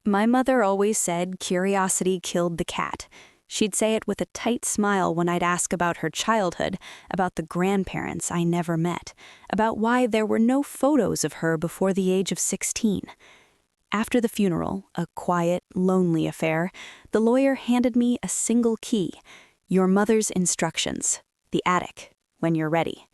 My mother always said curiosity killed the cat. She'd say it with a tight smile when I'd ask about her childhood, about the grandparents I never met, about why there were no photos of her before the age of 16. After the funeral, a quiet, lonely affair, the lawyer handed me a single key: your mother's instructions, the attic, when you're ready.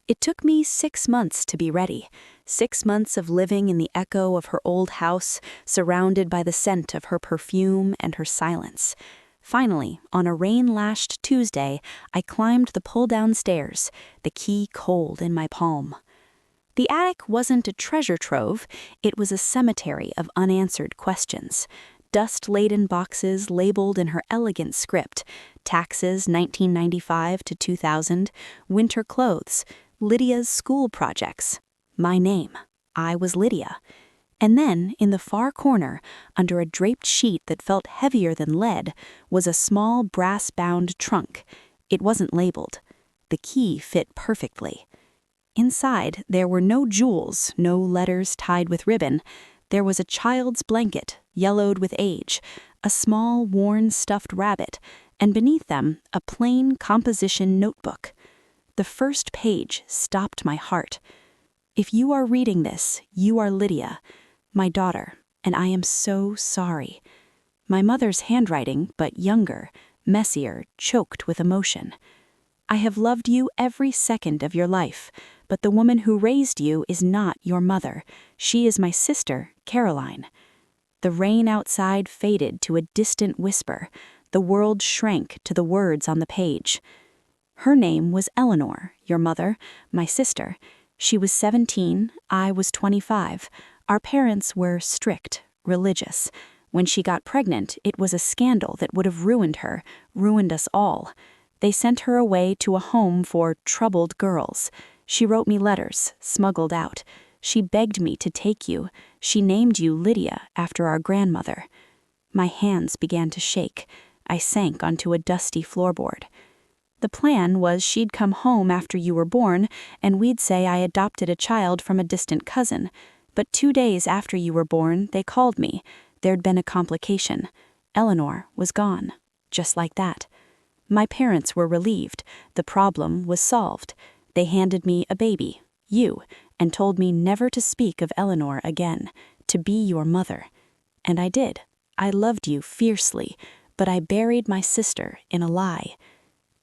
It took me 6 months to be ready, 6 months of living in the echo of her old house, surrounded by the scent of her perfume and her silence. Finally, on a rain-lashed Tuesday, I climbed the pull-down stairs, the key cold in my palm. The attic wasn't a treasure trove, it was a cemetery of unanswered questions. Dust-laden boxes labeled in her elegant script: taxes 1995 to 2000, winter clothes, Lydia's school projects, my name. I was Lydia. And then, in the far corner, under a draped sheet that felt heavier than lead, was a small brass-bound trunk. It wasn't labeled. The key fit perfectly. Inside, there were no jewels, no letters tied with ribbon. There was a child's blanket, yellowed with age, a small, worn stuffed rabbit, and beneath them, a plain composition notebook. The first page stopped my heart. If you are reading this, you are Lydia, my daughter, and I am so sorry. My mother's handwriting, but younger, messier, choked with emotion. I have loved you every second of your life, but the woman who raised you is not your mother. She is my sister, Caroline. The rain outside faded to a distant whisper. The world shrank to the words on the page. Her name was Eleanor, your mother, my sister. She was 17, I was 25. Our parents were strict, religious. When she got pregnant, it was a scandal that would have ruined her, ruined us all. They sent her away to a home for troubled girls. She wrote me letters, smuggled out. She begged me to take you. She named you Lydia after our grandmother. My hands began to shake. I sank onto a dusty floorboard. The plan was she'd come home after you were born, and we'd say I adopted a child from a distant cousin. But 2 days after you were born, they called me. There'd been a complication. Eleanor was gone. Just like that. My parents were relieved. The problem was solved. They handed me a baby, you, and told me never to speak of Eleanor again, to be your mother. And I did. I loved you fiercely, but I buried my sister in a lie.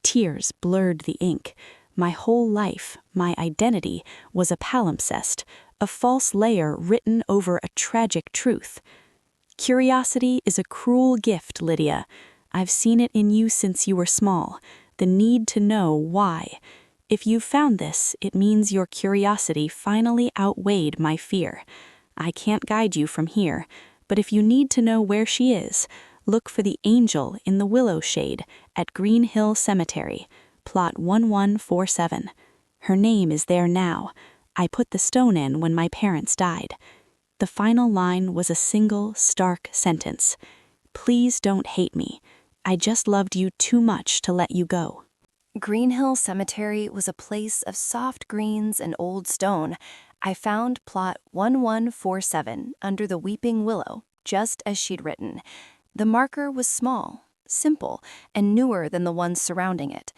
Tears blurred the ink. My whole life, my identity, was a palimpsest, a false layer written over a tragic truth. Curiosity is a cruel gift, Lydia. I've seen it in you since you were small, the need to know why. If you've found this, it means your curiosity finally outweighed my fear. I can't guide you from here, but if you need to know where she is, look for the angel in the Willow shade at Green Hill Cemetery, plot 1147. Her name is there now. I put the stone in when my parents died. The final line was a single, stark sentence. Please don't hate me. I just loved you too much to let you go. Green Hill Cemetery was a place of soft greens and old stone. I found plot 1147 under the weeping willow, just as she'd written. The marker was small, simple, and newer than the ones surrounding it.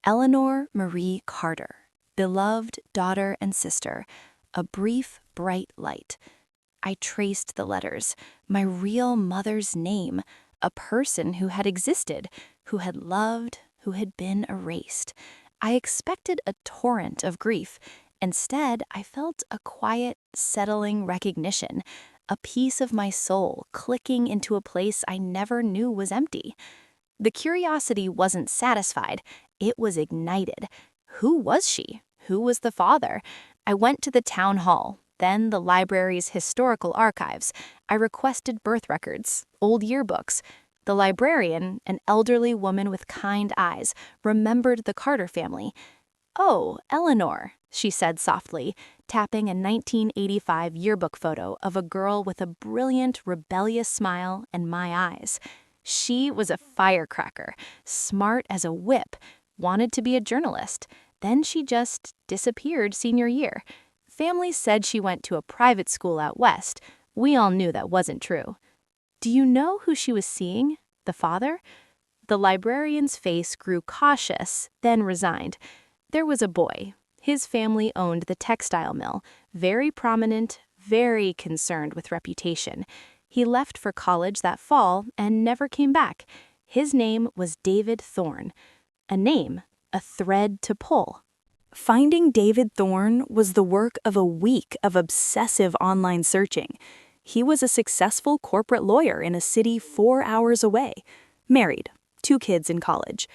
Eleanor Marie Carter, beloved daughter and sister, a brief, bright light. I traced the letters, my real mother's name, a person who had existed, who had loved, who had been erased. I expected a torrent of grief. Instead, I felt a quiet, settling recognition, a piece of my soul clicking into a place I never knew was empty. The curiosity wasn't satisfied, it was ignited. Who was she? Who was the father? I went to the town hall, then the library's historical archives. I requested birth records, old yearbooks. The librarian, an elderly woman with kind eyes, remembered the Carter family. "Oh, Eleanor," she said softly, tapping a 1985 yearbook photo of a girl with a brilliant, rebellious smile and my eyes. She was a firecracker, smart as a whip, wanted to be a journalist. Then she just disappeared senior year. Family said she went to a private school out west. We all knew that wasn't true. Do you know who she was seeing? The father? The librarian's face grew cautious, then resigned. There was a boy. His family owned the textile mill, very prominent, very concerned with reputation. He left for college that fall and never came back. His name was David Thorne. A name, a thread to pull. Finding David Thorne was the work of a week of obsessive online searching. He was a successful corporate lawyer in a city 4 hours away, married, 2 kids in college.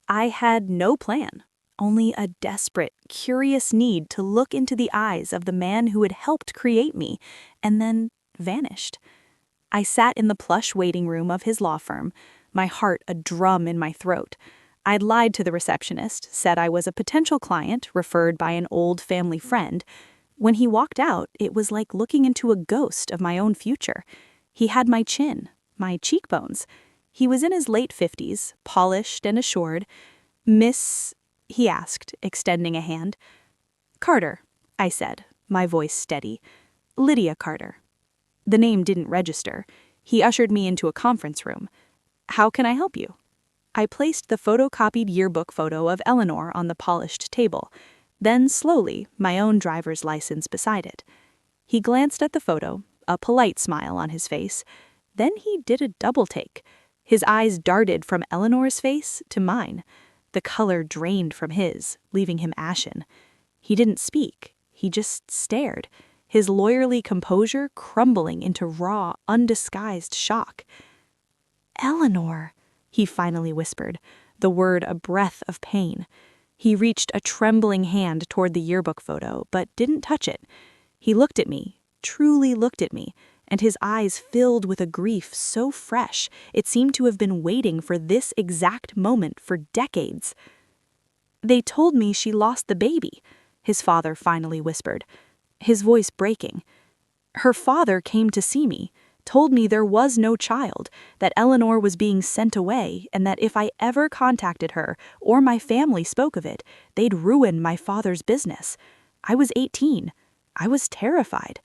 I had no plan, only a desperate, curious need to look into the eyes of the man who had helped create me, and then vanished. I sat in the plush waiting room of his law firm, my heart a drum in my throat. I'd lied to the receptionist, said I was a potential client referred by an old family friend. When he walked out, it was like looking into a ghost of my own future. He had my chin, my cheekbones. He was in his late 50s, polished and assured. "Miss," he asked, extending a hand. "Carter," I said, my voice steady. "Lydia Carter." The name didn't register. He ushered me into a conference room. "How can I help you?" I placed the photocopied yearbook photo of Eleanor on the polished table, then slowly my own driver's license beside it. He glanced at the photo, a polite smile on his face. Then he did a double take. His eyes darted from Eleanor's face to mine. The color drained from his, leaving him ashen. He didn't speak. He just stared, his lawyerly composure crumbling into raw, undisguised shock. "Eleanor," he finally whispered, the word a breath of pain. He reached a trembling hand toward the yearbook photo, but didn't touch it. He looked at me, truly looked at me, and his eyes filled with a grief so fresh it seemed to have been waiting for this exact moment for decades. "They told me she lost the baby," his father finally whispered, his voice breaking. "Her father came to see me, told me there was no child, that Eleanor was being sent away, and that if I ever contacted her or my family spoke of it, they'd ruin my father's business. I was 18. I was terrified."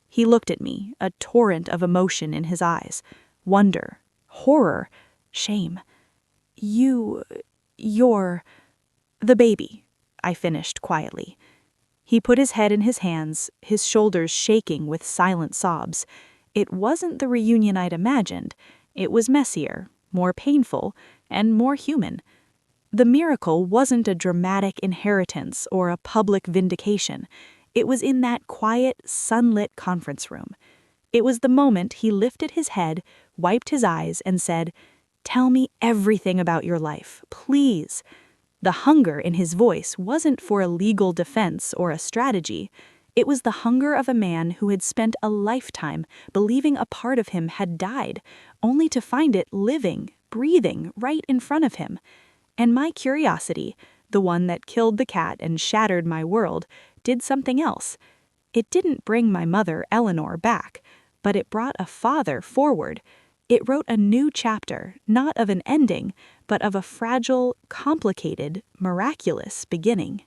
He looked at me, a torrent of emotion in his eyes. Wonder, horror, shame. You're... "The baby," I finished quietly. He put his head in his hands, his shoulders shaking with silent sobs. It wasn't the reunion I'd imagined. It was messier, more painful, and more human. The miracle wasn't a dramatic inheritance or a public vindication. It was in that quiet, sunlit conference room. It was the moment he lifted his head, wiped his eyes, and said, "Tell me everything about your life, please." The hunger in his voice wasn't for a legal defense or a strategy. It was the hunger of a man who had spent a lifetime believing a part of him had died, only to find it living, breathing right in front of him. And my curiosity, the one that killed the cat and shattered my world, did something else. It didn't bring my mother, Eleanor, back, but it brought a father forward. It wrote a new chapter, not of an ending, but of a fragile, complicated, miraculous beginning.